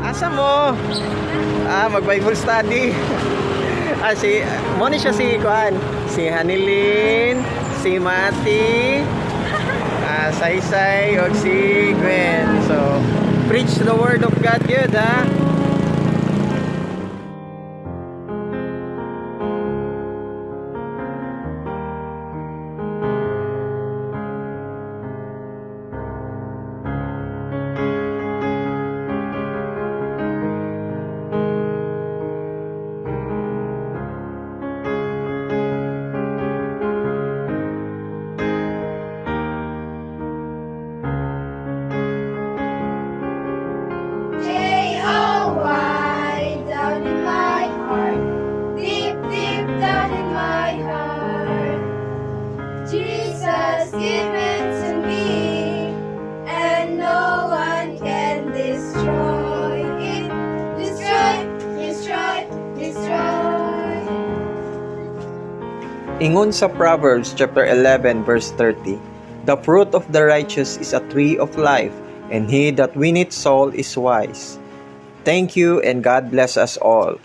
Asa mo? Mag-Bible study. Mo ni siya si Kuan. Si Hanilin, si Mati, Saysay, o si Gwen. So, preach the word of God yun, ha? J-O-Y, down in my heart, deep, deep down in my heart. Jesus given to me, and no one can destroy it. Destroy, destroy, destroy. Ingon sa Proverbs chapter 11 verse 30, "The fruit of the righteous is a tree of life, and he that winneth soul is wise." Thank you, and God bless us all.